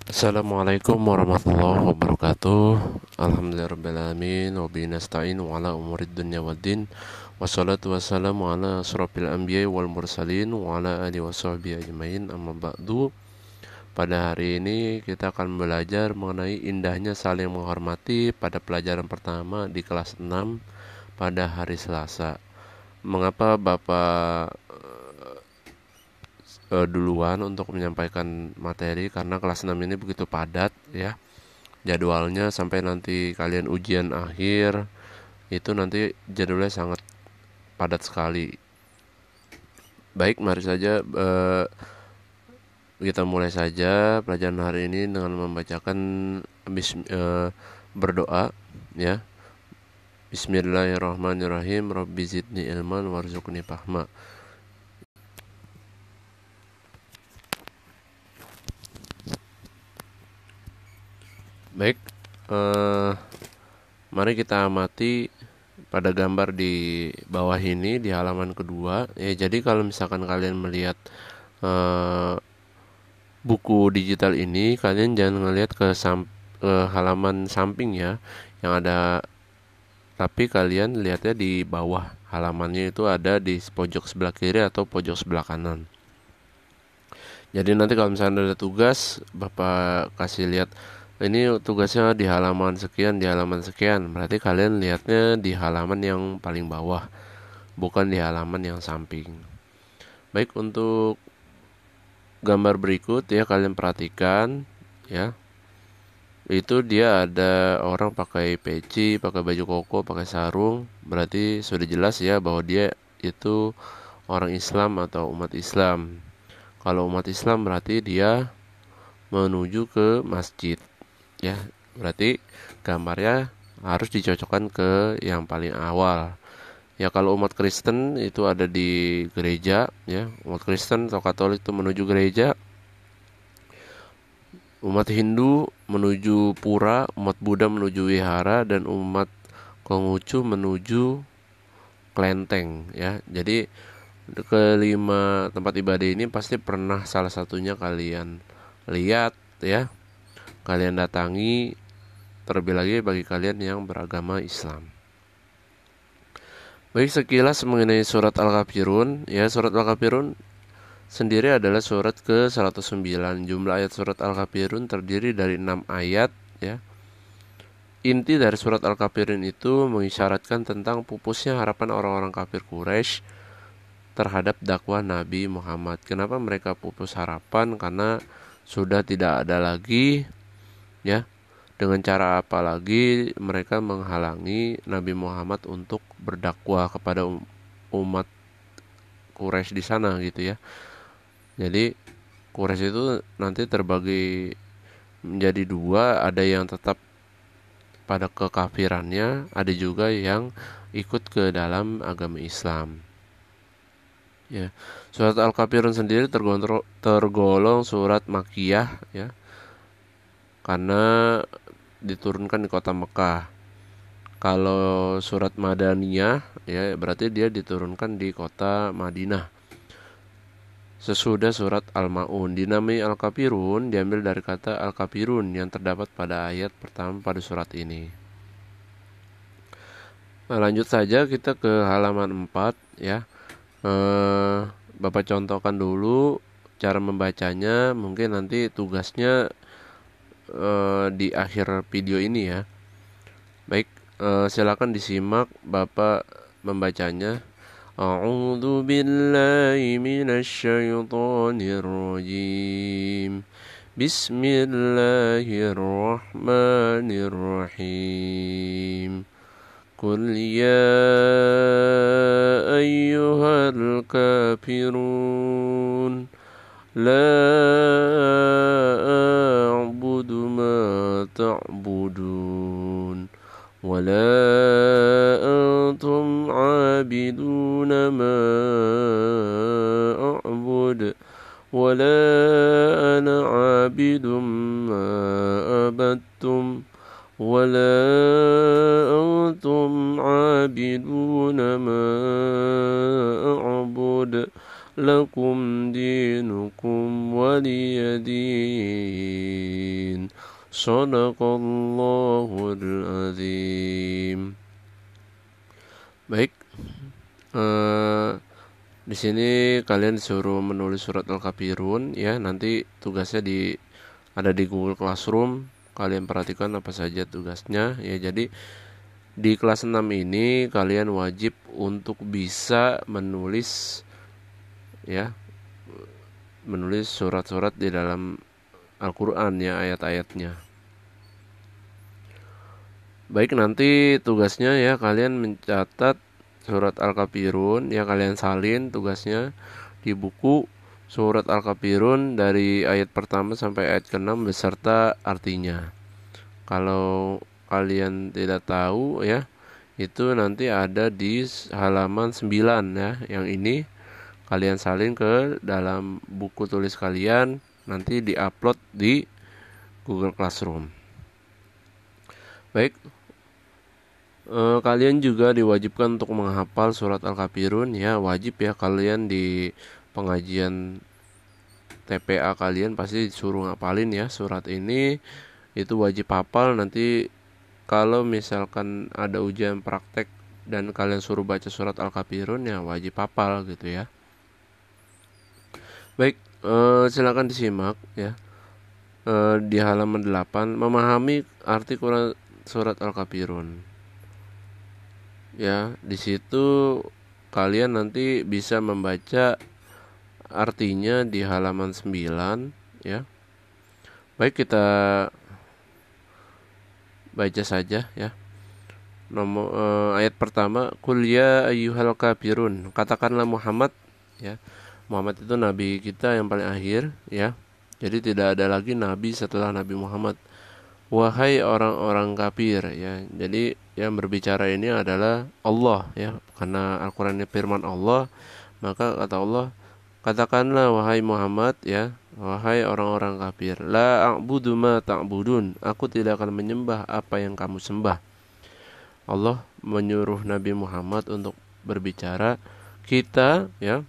Assalamualaikum warahmatullahi wabarakatuh. Alhamdulillahirrabbilalamin. Wabihi nasta'in wa ala umurid dunya waddin. Wassalatu wassalamu ala asrafil anbiya wal mursalin wa ala alihi wa sahbihi ajmain. Amma ba'du. Pada hari ini kita akan belajar mengenai indahnya saling menghormati pada pelajaran pertama di kelas 6 pada hari Selasa. Mengapa Bapak duluan untuk menyampaikan materi? Karena kelas 6 ini begitu padat ya jadwalnya, sampai nanti kalian ujian akhir itu nanti jadwalnya sangat padat sekali. Baik, mari saja kita mulai saja pelajaran hari ini dengan membacakan berdoa ya. Bismillahirrahmanirrahim. Rabbi zidni ilman warzuqni fahma. Baik, mari kita amati pada gambar di bawah ini di halaman kedua ya. Jadi kalau misalkan kalian melihat buku digital ini, kalian jangan ngelihat ke halaman samping ya yang ada, tapi kalian lihatnya di bawah halamannya, itu ada di pojok sebelah kiri atau pojok sebelah kanan. Jadi nanti kalau misalnya ada tugas, Bapak kasih lihat ini tugasnya di halaman sekian, di halaman sekian. Berarti kalian lihatnya di halaman yang paling bawah, bukan di halaman yang samping. Baik, untuk gambar berikut ya, kalian perhatikan ya. Itu dia ada orang pakai peci, pakai baju koko, pakai sarung. Berarti sudah jelas ya bahwa dia itu orang Islam atau umat Islam. Kalau umat Islam berarti dia menuju ke masjid ya. Berarti gambarnya harus dicocokkan ke yang paling awal. Ya, kalau umat Kristen itu ada di gereja ya. Umat Kristen atau Katolik itu menuju gereja. Umat Hindu menuju pura, umat Buddha menuju wihara, dan umat Konghucu menuju kelenteng ya. Jadi kelima tempat ibadah ini pasti pernah salah satunya kalian lihat ya, kalian datangi, terlebih lagi bagi kalian yang beragama Islam. Baik, sekilas mengenai surat Al-Kafirun ya. Surat Al-Kafirun sendiri adalah surat ke-109. Jumlah ayat surat Al-Kafirun terdiri dari 6 ayat ya. Inti dari surat Al-Kafirun itu mengisyaratkan tentang pupusnya harapan orang-orang kafir Quraisy terhadap dakwah Nabi Muhammad. Kenapa mereka pupus harapan? Karena sudah tidak ada lagi ya. Dengan cara apa lagi mereka menghalangi Nabi Muhammad untuk berdakwah kepada umat Quraisy di sana gitu ya. Jadi Quraisy itu nanti terbagi menjadi dua, ada yang tetap pada kekafirannya, ada juga yang ikut ke dalam agama Islam. Ya, surat Al-Kafirun sendiri tergolong surat Makkiyah ya, karena diturunkan di kota Mekah. Kalau surat Madaniyah ya berarti dia diturunkan di kota Madinah. Sesudah surat Al-Ma'un. Dinamai Al-Kafirun diambil dari kata Al-Kafirun yang terdapat pada ayat pertama pada surat ini. Nah, lanjut saja kita ke halaman 4 ya. Bapak contohkan dulu cara membacanya, mungkin nanti tugasnya di akhir video ini ya. Baik, silakan disimak Bapak membacanya. A'udzu billahi minasy syaithanir rajim. Bismillahirrahmanirrahim. Qul ya ayyuhal kafirun la a'budu ma ta'budun wa la antum 'abiduna ma a'bud wa la ana 'abidum ma abattum ولا أنتم عابدون ما أعبد lakum dinukum waliyadin. Shadaqallahul azim. Baik, di sini kalian disuruh menulis surat Al-Kafirun ya. Nanti tugasnya ada di Google Classroom. Kalian perhatikan apa saja tugasnya ya. Jadi di kelas 6 ini kalian wajib untuk bisa menulis ya, menulis surat-surat di dalam Al-Qur'an ya, ayat-ayatnya. Baik, nanti tugasnya ya kalian mencatat surat Al-Kafirun ya, kalian salin tugasnya di buku surat Al-Kafirun dari ayat pertama sampai ayat ke-6 beserta artinya. Kalau kalian tidak tahu ya, itu nanti ada di halaman 9 ya. Yang ini kalian salin ke dalam buku tulis kalian, nanti diupload di Google Classroom. Baik, kalian juga diwajibkan untuk menghafal surat Al-Kafirun ya. Wajib ya, kalian di pengajian TPA kalian pasti disuruh ngapalin ya surat ini. Itu wajib hafal. Nanti kalau misalkan ada ujian praktek dan kalian suruh baca surat Al-Kafirun ya wajib hafal gitu ya. Baik, silakan disimak ya. Di halaman 8 memahami arti Quran surat Al-Kafirun. Ya, di situ kalian nanti bisa membaca artinya di halaman 9 ya. Baik, kita baca saja ya. Ayat pertama, Qul ya ayyuhal kafirun. Katakanlah Muhammad ya. Muhammad itu nabi kita yang paling akhir ya. Jadi tidak ada lagi nabi setelah Nabi Muhammad. Wahai orang-orang kafir ya. Jadi yang berbicara ini adalah Allah ya. Karena Al-Qur'an ini firman Allah, maka kata Allah, katakanlah wahai Muhammad ya, wahai orang-orang kafir, la a'budu ma ta'budun. Aku tidak akan menyembah apa yang kamu sembah. Allah menyuruh Nabi Muhammad untuk berbicara, kita ya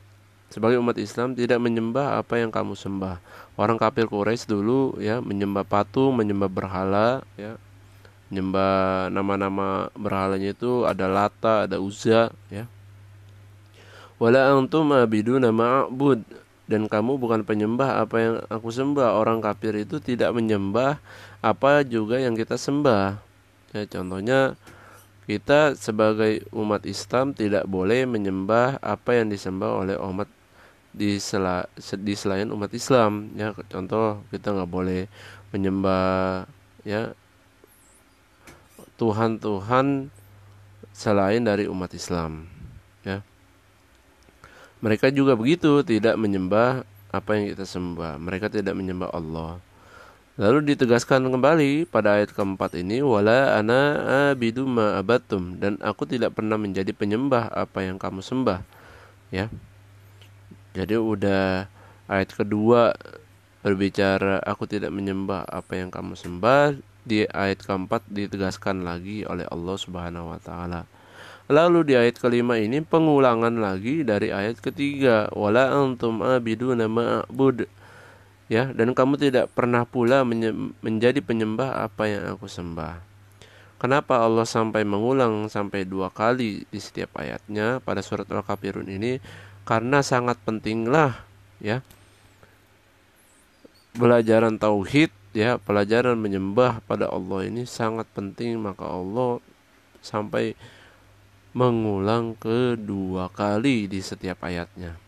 sebagai umat Islam tidak menyembah apa yang kamu sembah. Orang kafir Quraisy dulu ya menyembah patung, menyembah berhala ya. Menyembah nama-nama berhalanya itu ada Lata, ada Uzza ya. Wala antum abiduna ma'bud, dan kamu bukan penyembah apa yang aku sembah. Orang kafir itu tidak menyembah apa juga yang kita sembah. Ya, contohnya kita sebagai umat Islam tidak boleh menyembah apa yang disembah oleh umat di selain umat Islam ya. Contoh, kita nggak boleh menyembah ya Tuhan selain dari umat Islam ya. Mereka juga begitu, tidak menyembah apa yang kita sembah. Mereka tidak menyembah Allah. Lalu ditegaskan kembali pada ayat keempat ini, wala ana abidu ma abattum, dan aku tidak pernah menjadi penyembah apa yang kamu sembah ya. Jadi udah ayat kedua berbicara aku tidak menyembah apa yang kamu sembah, di ayat keempat ditegaskan lagi oleh Allah Subhanahu wa taala. Lalu di ayat kelima ini pengulangan lagi dari ayat ketiga, wala antum abiduna ma'bud ya, dan kamu tidak pernah pula menjadi penyembah apa yang aku sembah. Kenapa Allah sampai mengulang sampai 2 kali di setiap ayatnya pada surat Al-Kafirun ini? Karena sangat pentinglah ya pelajaran tauhid ya, pelajaran menyembah pada Allah ini sangat penting, maka Allah sampai mengulang kedua kali di setiap ayatnya.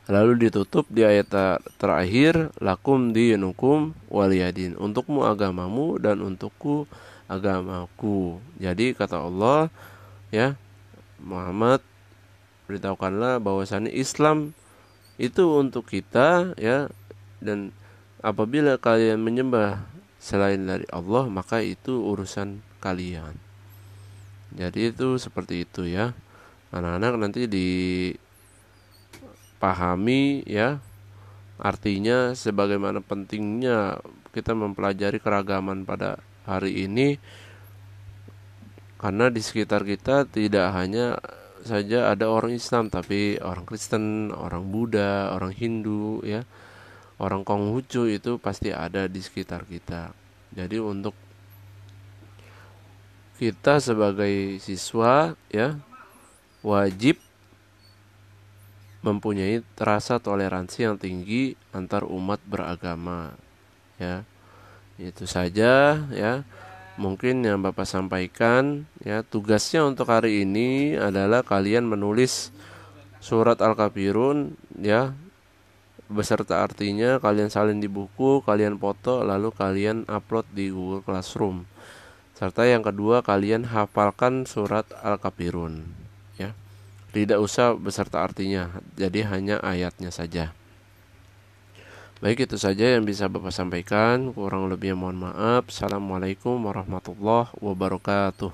Lalu ditutup di ayat terakhir, lakum dinukum waliyadin, untukmu agamamu dan untukku agamaku. Jadi kata Allah ya, Muhammad beritahukanlah bahwasannya Islam itu untuk kita ya, dan apabila kalian menyembah selain dari Allah maka itu urusan kalian. Jadi itu seperti itu ya. Anak-anak nanti dipahami ya artinya, sebagaimana pentingnya kita mempelajari keragaman pada hari ini, karena di sekitar kita tidak hanya saja ada orang Islam, tapi orang Kristen, orang Buddha, orang Hindu, ya, orang Konghucu itu pasti ada di sekitar kita. Jadi untuk kita sebagai siswa, ya, wajib mempunyai rasa toleransi yang tinggi antar umat beragama, ya. Itu saja, ya. Mungkin yang Bapak sampaikan, ya, tugasnya untuk hari ini adalah kalian menulis surat Al-Kafirun, ya, beserta artinya, kalian salin di buku, kalian foto, lalu kalian upload di Google Classroom. Serta yang kedua, kalian hafalkan surat Al-Kafirun, ya. Tidak usah beserta artinya, jadi hanya ayatnya saja. Baik, itu saja yang bisa Bapak sampaikan. Kurang lebihnya mohon maaf. Assalamualaikum warahmatullahi wabarakatuh.